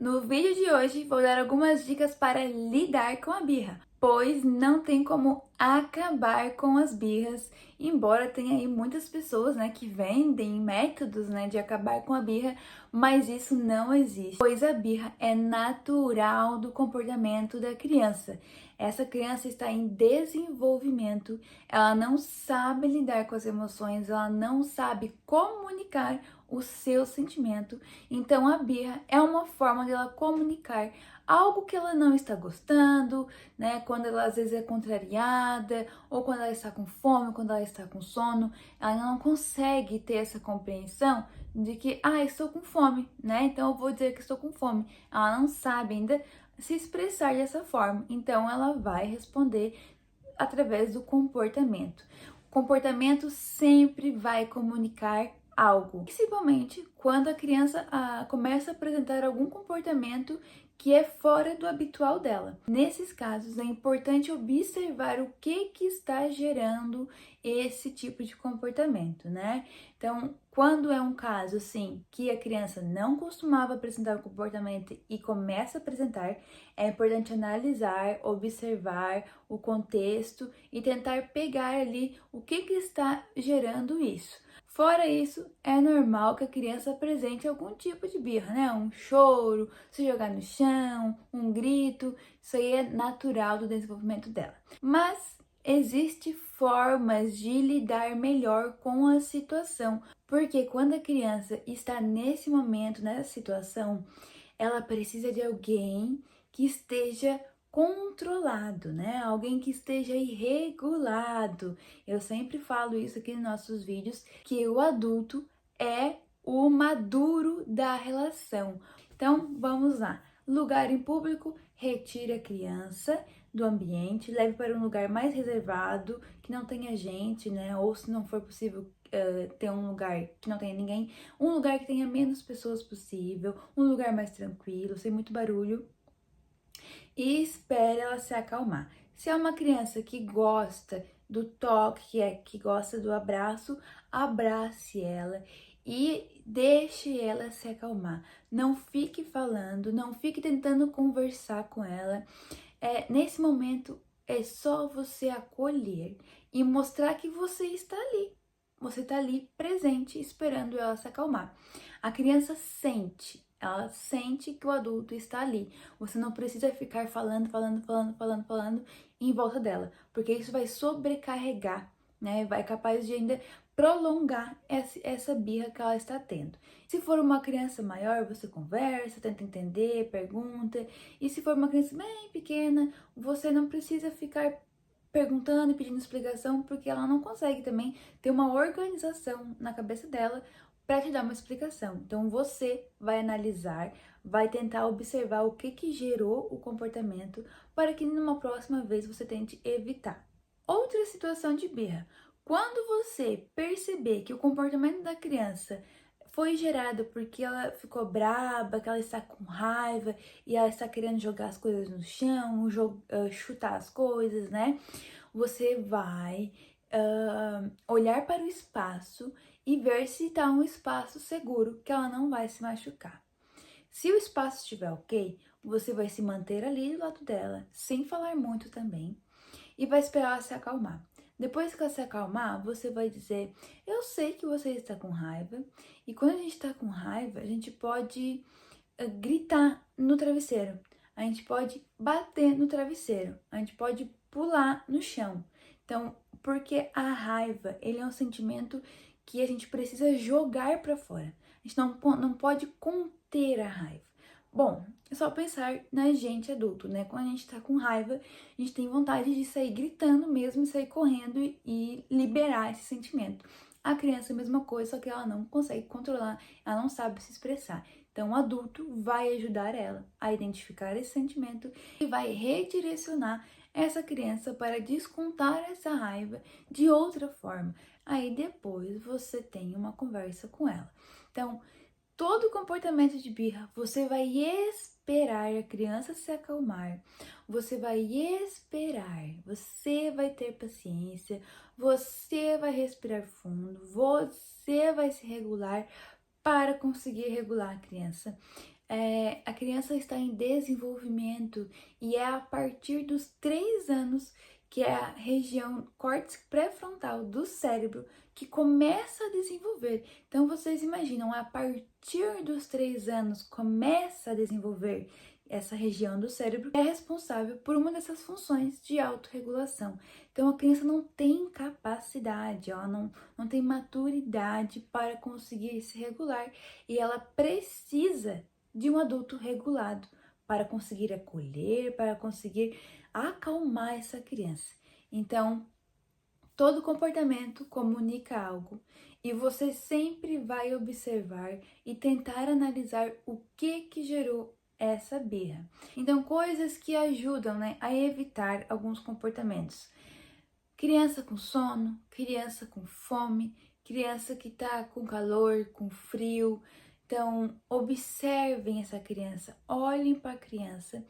No vídeo de hoje vou dar algumas dicas para lidar com a birra, pois não tem como acabar com as birras, embora tenha aí muitas pessoas, que vendem métodos, de acabar com a birra, mas isso não existe, pois a birra é natural do comportamento da criança. Essa criança está em desenvolvimento, ela não sabe lidar com as emoções, ela não sabe comunicar o seu sentimento. Então a birra é uma forma dela comunicar algo que ela não está gostando, Quando ela às vezes é contrariada, ou quando ela está com fome, quando ela está com sono, ela não consegue ter essa compreensão de que, estou com fome, Então eu vou dizer que estou com fome. Ela não sabe ainda se expressar dessa forma, então ela vai responder através do comportamento. O comportamento sempre vai comunicar algo, principalmente quando a criança começa a apresentar algum comportamento que é fora do habitual dela. Nesses casos, é importante observar o que está gerando esse tipo de comportamento, Então, quando é um caso assim que a criança não costumava apresentar o comportamento e começa a apresentar, é importante analisar, observar o contexto e tentar pegar ali o que está gerando isso. Fora isso, é normal que a criança apresente algum tipo de birra, Um choro, se jogar no chão, um grito. Isso aí é natural do desenvolvimento dela. Mas existem formas de lidar melhor com a situação, porque quando a criança está nesse momento, nessa situação, ela precisa de alguém que esteja controlado, Alguém que esteja regulado. Eu sempre falo isso aqui nos nossos vídeos, que o adulto é o maduro da relação. Então, vamos lá. Lugar em público, retire a criança do ambiente, leve para um lugar mais reservado, que não tenha gente, Ou se não for possível ter um lugar que não tenha ninguém, um lugar que tenha menos pessoas possível, um lugar mais tranquilo, sem muito barulho, e espere ela se acalmar. Se é uma criança que gosta do toque, que gosta do abraço, abrace ela e deixe ela se acalmar. Não fique falando, não fique tentando conversar com ela. Nesse momento é só você acolher e mostrar que você está ali. Você está ali presente, esperando ela se acalmar. A criança sente, ela sente que o adulto está ali. Você não precisa ficar falando em volta dela, porque isso vai sobrecarregar, Vai capaz de ainda prolongar essa birra que ela está tendo. Se for uma criança maior, você conversa, tenta entender, pergunta. E se for uma criança bem pequena, você não precisa ficar perguntando e pedindo explicação, porque ela não consegue também ter uma organização na cabeça dela para te dar uma explicação. Então você vai analisar, vai tentar observar o que gerou o comportamento para que numa próxima vez você tente evitar. Outra situação de birra. Quando você perceber que o comportamento da criança foi gerado porque ela ficou braba, que ela está com raiva e ela está querendo jogar as coisas no chão, chutar as coisas, Você vai olhar para o espaço e ver se está um espaço seguro, que ela não vai se machucar. Se o espaço estiver ok, você vai se manter ali do lado dela, sem falar muito também, e vai esperar ela se acalmar. Depois que ela se acalmar, você vai dizer: eu sei que você está com raiva, e quando a gente está com raiva, a gente pode gritar no travesseiro, a gente pode bater no travesseiro, a gente pode pular no chão. Então, porque a raiva, ele é um sentimento que a gente precisa jogar para fora. A gente não pode conter a raiva. Bom, é só pensar na gente adulto, Quando a gente tá com raiva, a gente tem vontade de sair gritando mesmo, sair correndo e liberar esse sentimento. A criança é a mesma coisa, só que ela não consegue controlar, ela não sabe se expressar. Então, o adulto vai ajudar ela a identificar esse sentimento e vai redirecionar essa criança para descontar essa raiva de outra forma. Aí depois você tem uma conversa com ela. Então, todo comportamento de birra, você vai esperar a criança se acalmar, você vai esperar, você vai ter paciência, você vai respirar fundo, você vai se regular para conseguir regular a criança. a criança está em desenvolvimento e é a partir dos 3 anos que é a região córtex pré-frontal do cérebro que começa a desenvolver. Então, vocês imaginam, a partir dos 3 anos começa a desenvolver essa região do cérebro que é responsável por uma dessas funções de autorregulação. Então, a criança não tem capacidade, ela não tem maturidade para conseguir se regular e ela precisa de um adulto regulado para conseguir acolher, para conseguir acalmar essa criança. Então, todo comportamento comunica algo e você sempre vai observar e tentar analisar o que gerou essa birra. Então, coisas que ajudam, né, a evitar alguns comportamentos. Criança com sono, criança com fome, criança que tá com calor, com frio. Então, observem essa criança, olhem para a criança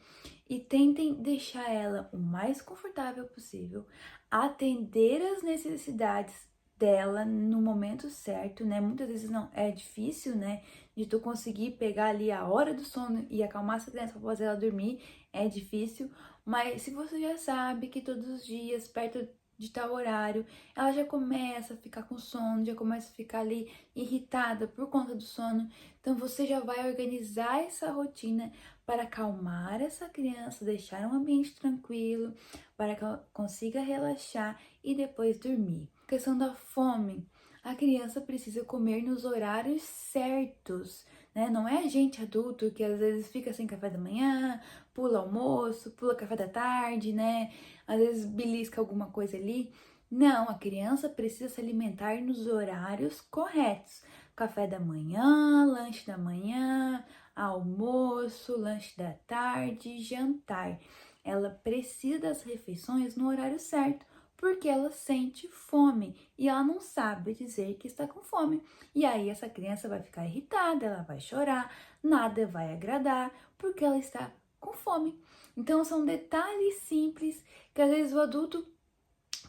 e tentem deixar ela o mais confortável possível, atender as necessidades dela no momento certo, né? Muitas vezes não é difícil, né? De tu conseguir pegar ali a hora do sono e acalmar essa criança para fazer ela dormir, é difícil, mas se você já sabe que todos os dias, perto de tal horário, ela já começa a ficar com sono, já começa a ficar ali irritada por conta do sono. Então você já vai organizar essa rotina para acalmar essa criança, deixar um ambiente tranquilo, para que ela consiga relaxar e depois dormir. A questão da fome. A criança precisa comer nos horários certos, né? Não é a gente adulto que às vezes fica sem café da manhã, pula almoço, pula café da tarde, né? Às vezes belisca alguma coisa ali. Não, a criança precisa se alimentar nos horários corretos. Café da manhã, lanche da manhã, almoço, lanche da tarde, jantar. Ela precisa das refeições no horário certo, porque ela sente fome e ela não sabe dizer que está com fome. E aí essa criança vai ficar irritada, ela vai chorar, nada vai agradar, porque ela está com fome. Então são detalhes simples que às vezes o adulto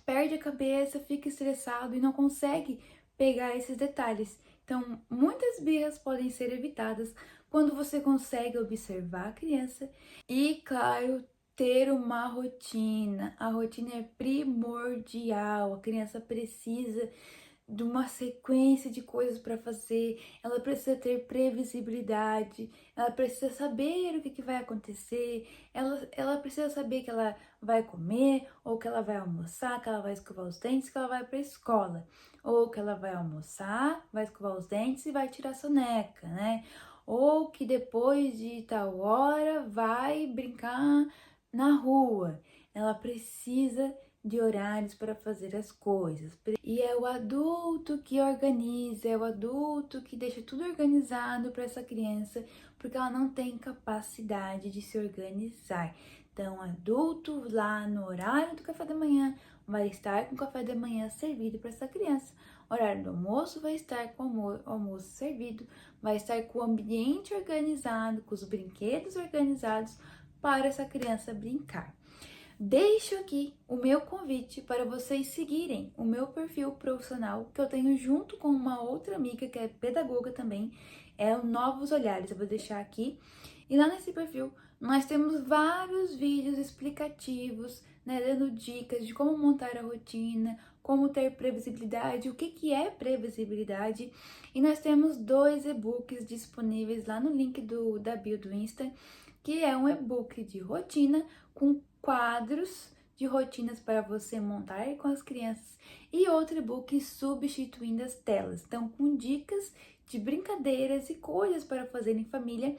perde a cabeça, fica estressado e não consegue pegar esses detalhes. Então, muitas birras podem ser evitadas quando você consegue observar a criança e, claro, ter uma rotina. A rotina é primordial. A criança precisa de uma sequência de coisas para fazer, ela precisa ter previsibilidade, ela precisa saber o que vai acontecer, ela precisa saber que ela vai comer, ou que ela vai almoçar, que ela vai escovar os dentes, que ela vai para a escola, ou que ela vai almoçar, vai escovar os dentes e vai tirar soneca, né? Ou que depois de tal hora vai brincar na rua. Ela precisa de horários para fazer as coisas. E é o adulto que organiza, é o adulto que deixa tudo organizado para essa criança, porque ela não tem capacidade de se organizar. Então, o adulto lá no horário do café da manhã vai estar com o café da manhã servido para essa criança. O horário do almoço vai estar com o almoço servido, vai estar com o ambiente organizado, com os brinquedos organizados para essa criança brincar. Deixo aqui o meu convite para vocês seguirem o meu perfil profissional que eu tenho junto com uma outra amiga que é pedagoga também, é o Novos Olhares, eu vou deixar aqui. E lá nesse perfil nós temos vários vídeos explicativos, né, dando dicas de como montar a rotina, como ter previsibilidade, o que é previsibilidade. E nós temos 2 e-books disponíveis lá no link da bio do Insta, que é um e-book de rotina com quadros de rotinas para você montar com as crianças e outro e-book substituindo as telas, então com dicas de brincadeiras e coisas para fazer em família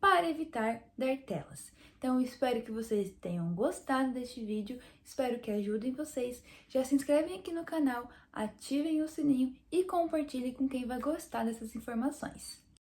para evitar dar telas. Então espero que vocês tenham gostado deste vídeo, espero que ajudem vocês. Já se inscrevem aqui no canal, ativem o sininho e compartilhem com quem vai gostar dessas informações.